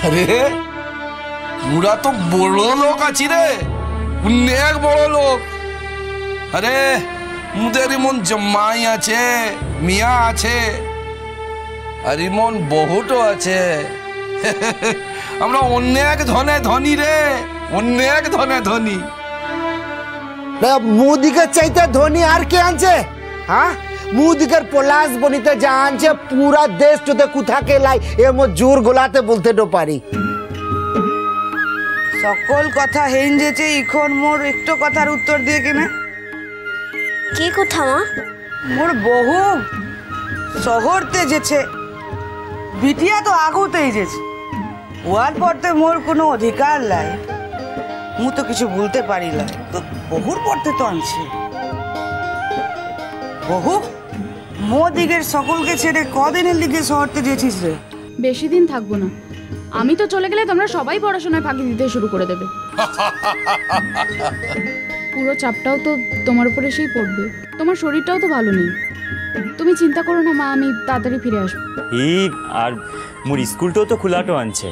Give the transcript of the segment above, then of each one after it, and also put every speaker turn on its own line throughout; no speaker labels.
আরে মুরা তো বড় লোক আছি রে, অনেক বড় লোক। আরে মুদের এমন জামাই আছে, মিয়া আছে, আর এমন বহুটো আছে। আমরা অনেক ধনে ধনী রে, অনেক ধনে ধনী।
মুদিকে চাইতে ধনী আর কে আনছে? হ্যাঁ, মুদিকের পলাশ বনিতে যা আনছে পুরা দেশ তোতে কুথাকে লাই এমন জোর গোলাতে বলতে তো পারি।
সকল কথা হেন যেছে এখন মোর একটু কথার উত্তর দিয়ে কিনা।
কি কথা মা?
মোর বহু শহরতে যেছে, বিটিয়া তো আগুতেই যেছে, ওয়ার পড়তে মোর কোনো অধিকার নাই। মু তো কিছু বলতে পারি না, তো বহুর পড়তে তো আনছে। বহু মোদিগের সকলকে ছেড়ে কদিনের লিগে শহরতে যেছিস রে?
বেশি দিন থাকবো না, আমি তো চলে গেলে তোমরা সবাই পড়াশোনায় ফাঁকি দিতে শুরু করে দেবে। পুরো চাপটাও তো তোমার উপরে এসেই পড়বে, তোমার শরীরটাও তো ভালো নেই। তুমি চিন্তা করো না মা, আমি তাড়াতাড়ি ফিরে আসবো।
এই আর মোর স্কুলটাও তো খোলাটো আনছে,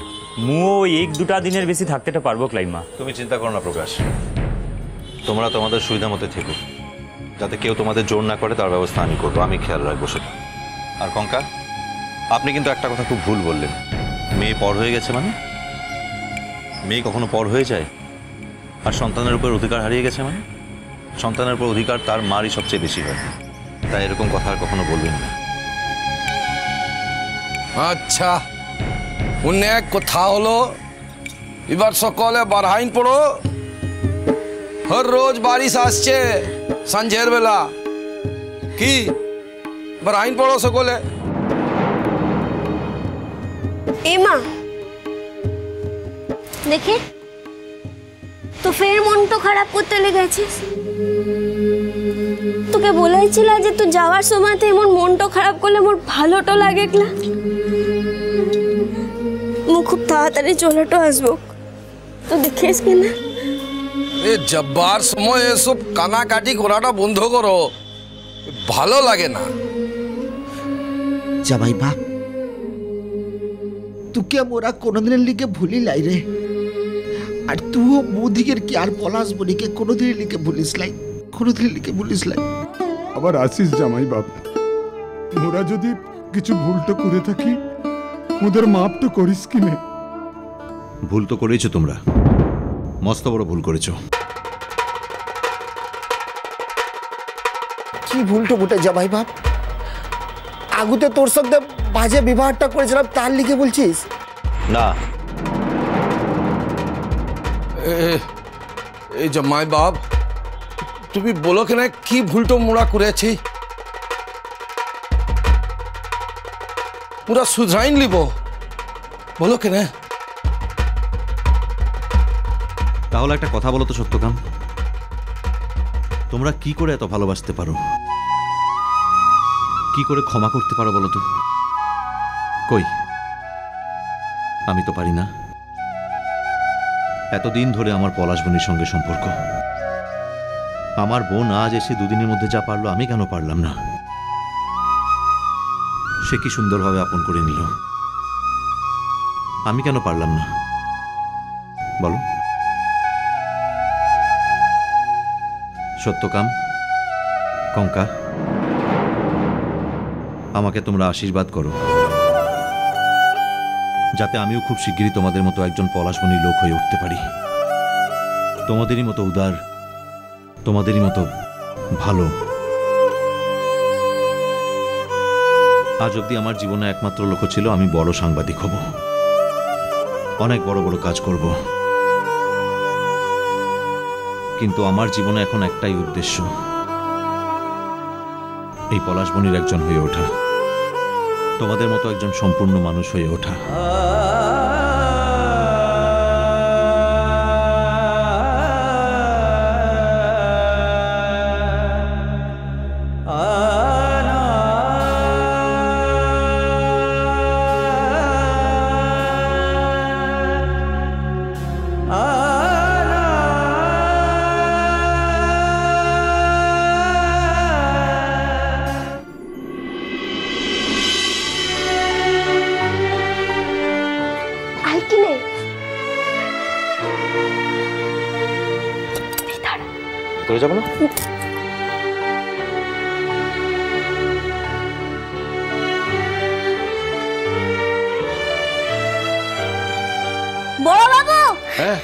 মুও এক দুটা দিনের বেশি থাকতে পারবো ক্লাইমা।
তুমি চিন্তা করো না প্রকাশ, তোমরা তোমাদের সুবিধা মতো থেকো, যাতে কেউ তোমাদের জোর না করে তার ব্যবস্থা আমি করবো, আমি খেয়াল রাখবো সেটা। আর কঙ্কা, আপনি কিন্তু একটা কথা খুব ভুল বললেন, মেয়ে পর হয়ে গেছে মানে? মেয়ে কখনো পর হয়ে যায়? আর সন্তানের উপর অধিকার হারিয়ে গেছে মানে? সন্তানের উপর অধিকার তার মারই সবচেয়ে বেশি হয়, তাই এরকম কথা আর কখনো বলবেন না।
আচ্ছা, অনেক কথা হলো, এবার সকলে বারহাইন পড়ো। হর রোজ বারিশ আসছে সন্ধ্যের বেলা, কি বারহাইন পড়ো সকলে।
ए माँ देखे तो फिर मन तो खराब करते লেগেছিস। তোকে বলেছিলাম যে তুই যাওয়ার সময়তে এমন মনটা খারাপ করলে মোর ভালোটা লাগে না। মু খুব তাড়াতাড়ি চলেটো আসবো, তো দেখিস কিনা।
এ যাবার সময় এসব কানাকাটি করাটা বন্ধ করো, ভালো লাগে না।
জামাই বাপ, তোকে মোরা কোনোদিনের লিগে ভুলি লাই রে, আর তুইও মোদিকের কি আর পলাশ বনিকে কোনোদিনের লিগে ভুলিস লাই, কোনোদিনের লিগে ভুলিস লাই।
আবার আসিস জামাই বাপ, মোরা যদি কিছু ভুল তো করে থাকি, ওদের মাপ তো করিস কিনে।
ভুল তো করেছো তোমরা, মস্ত বড় ভুল করেছো।
কি ভুলটো বুটে জামাই বাপ? আগুতে তোর সঙ্গে বাজে বিবাহটা করেছিলাম তার লিগে বলছিস?
না,
এই জামাই বাপ, তুমি বলো কেন কি ভুলটো মোরা করেছি, পুরা শুধরাইন লিব, বলো কেন।
তাহলে একটা কথা বলো তো সত্যকাম, তোমরা কি করে এত ভালোবাসতে পারো, কি করে ক্ষমা করতে পারো বলো তো? কই, আমি তো পারি না। এতদিন ধরে আমার পলাশ বোনের সঙ্গে সম্পর্ক, আমার বোন আজ এসে দুদিনের মধ্যে যা পারলো আমি কেন পারলাম না? সে কি সুন্দরভাবে আপন করে নিল, আমি কেন পারলাম না বলো? সত্যকাম, কঙ্কা, আমাকে তোমরা আশীর্বাদ করো, যাতে আমিও খুব শিগগিরই তোমাদের মতো একজন পলাশমণি লোক হয়ে উঠতে পারি, তোমাদেরই মতো উদার, তোমাদেরই মতো ভালো। আজ অব্দি আমার জীবনে একমাত্র লক্ষ্য ছিল আমি বড় সাংবাদিক হব, অনেক বড় বড় কাজ করব, কিন্তু আমার জীবনে এখন একটাই উদ্দেশ্য, এই পলাশবনির একজন হয়ে ওঠা, তোমাদের মতো একজন সম্পূর্ণ মানুষ হয়ে ওঠা।
কিনে
ভিতরে যাবো না?
বড় বাবু
হ্যাঁ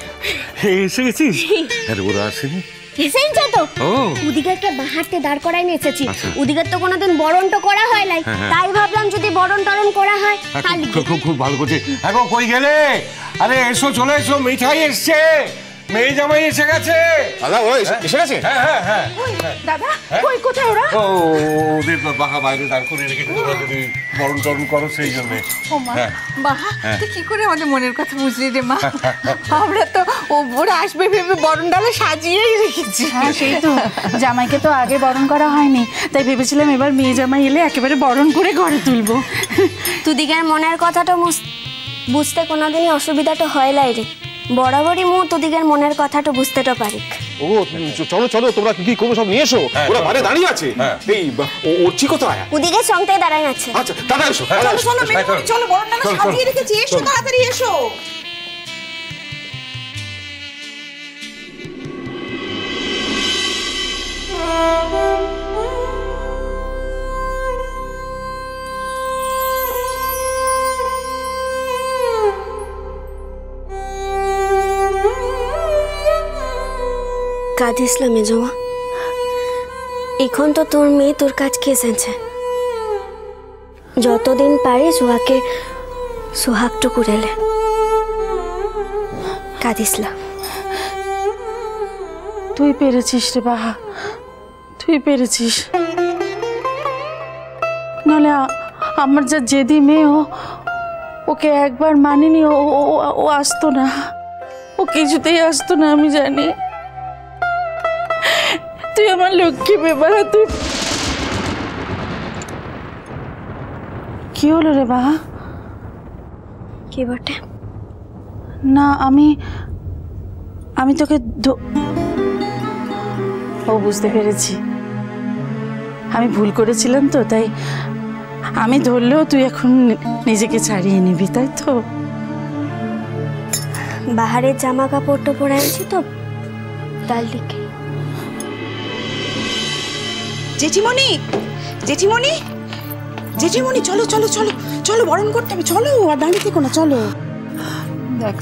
এসে গেছিস? আরে ওরা আসেনি?
এসেছে তো।
ও
উদিগারকে বাহারতে দাঁড় করাই নিয়ে এসেছি। উদিগার তো কোনোদিন বরণ তো করা হয় নাই, তাই ভাবলাম যদি বরণ টরণ করা হয় তাহলে।
খুব ভালো করছে। এখন কই গেলে? আরে এসো, চলে এসো, মিঠাই এসছে, মেয়ে জামাই এসে গেছে।
দাদা ও এসে গেছে?
হ্যাঁ হ্যাঁ হ্যাঁ।
দাদা কই কোথায় ওরা?
ও ওদের বাহা বাইরে দাঁড় করে রেখেছি, তোরা যদি বরণ টরণ করো সেই জন্য।
বাহা তুই কি করে আমাদের মনের কথা বুঝলি রে মা? আমরা তো ওরা আসবে ভেবে বরণ ডালা সাজিয়েই রেখেছি।
হ্যাঁ সেই তো, জামাইকে তো আগে বরণ করা হয়নি, তাই ভেবেছিলাম এবার মেয়ে জামাই এলে একেবারে বরণ করে ঘরে তুলবো।
তুদিগার মনের কথাটা বুঝতে কোনোদিনই অসুবিধাটা হয় নাই রে। বরাবরই মু তুদিগার মনের কথাটা বুঝতে তো পারি।
ও চলো চলো, তোমরা কি করবো সব নিয়ে এসো। ওরা বাইরে দাঁড়িয়ে আছে। এই ওর ঠিক কোথায়?
উদিগার সঙ্গে দাঁড়াই আছে।
আচ্ছা দাদা এসো।
চলো মেয়ে, চলো বরণ ডালা সাজিয়ে রেখেছি, এসো তাড়াতাড়ি এসো।
কাঁদিস না মেজমা, এখন তো তোর মেয়ে তোর কাছে এসেছে। যতদিন পারিস ওকে সোহাগটুকু রেলে, কাঁদিস না।
তুই পেরেছিস রে বাহা, তুই পেরেছিস। নাহলে আমার যা জেদি মেয়ে, ওকে একবার মানিনি, ও আসতো না, ও কিছুতেই আসতো না, আমি জানি। তুই আমার লক্ষ্মী বেবারা, তুই। কি হলো রে বাহা?
কি বটে?
না আমি তোকে ও বুঝতে পেরেছি, আমি ভুল করেছিলাম তো, তাই আমি ধরলেও তুই এখন নিজেকে ছাড়িয়ে নিবি, তাই তো?
বাহারের জামা কাপড়টা পরে আনছি তো, তার দিকে।
জেঠিমণি জেঠিমণি জেঠিমণি, চলো চলো চলো চলো, বরণ করতে হবে, চলো। আর দাঁড়িয়ে থেকো না, চলো। দেখ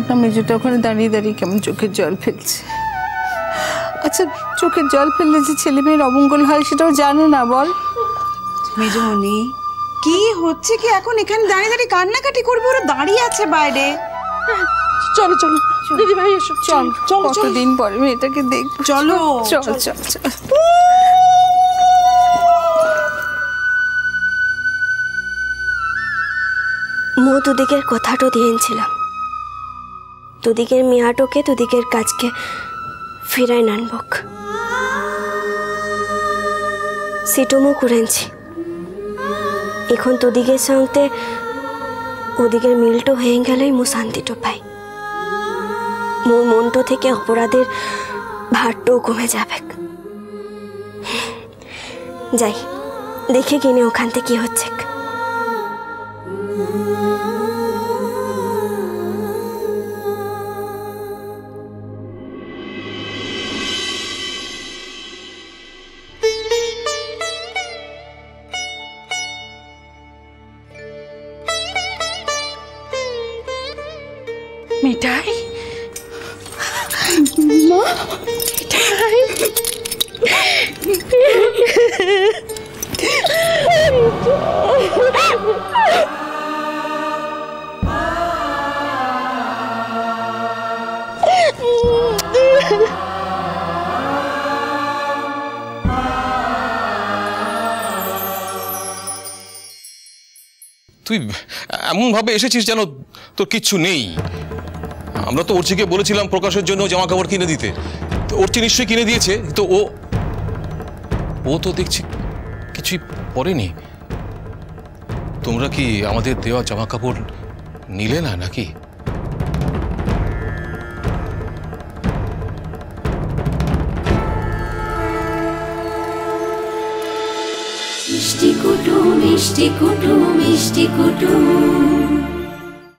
না মেজুটা ওখানে দাঁড়িয়ে দাঁড়িয়ে কেমন চোখের জল ফেলছে। আচ্ছা চোখের জল ফেললে যে ছেলে মেয়ের অমঙ্গল হয় সেটাও জানে না, বল? মেজুমণি কি হচ্ছে কি এখন? এখানে দাঁড়িয়ে দাঁড়িয়ে কান্নাকাটি করবে? ওরা দাঁড়িয়ে আছে বাইরে। চলো চলো দিদি ভাই এসো, চল চল, কতদিন পরে মেয়েটাকে দেখ। চলো চল চল চল।
মু তুদিকের কথাটো দিয়েছিলাম, তুদিকের মিয়াটোকে তুদিকের কাজকে ফিরাই নানবক। সেটু মু করেছি। এখন তুদিকের সঙ্গে ওদিকের মিলটো হয়ে গেলেই মু শান্তিটো পাই। মোর মনটো থেকে অপরাধের ভারটাও কমে যাবে। যাই দেখে কিনে ওখান থেকে কি হচ্ছে।
মিঠাই, মা মিঠাই,
তুই এমন ভাবে এসেছিস যেন তোর কিচ্ছু নেই। আমরা তো অর্চিকে বলেছিলাম প্রকাশের জন্য জামা কাপড় কিনে দিতে, তো অর্চি নিশ্চয়ই কিনে দিয়েছে। তো ও তো দেখছি কিছুই পরেনি। তোমরা কি আমাদের দেওয়া জামা কাপড় নিলে না নাকি?
মিষ্টি কুটুম মিষ্টি কুটুম মিষ্টি কুটুম।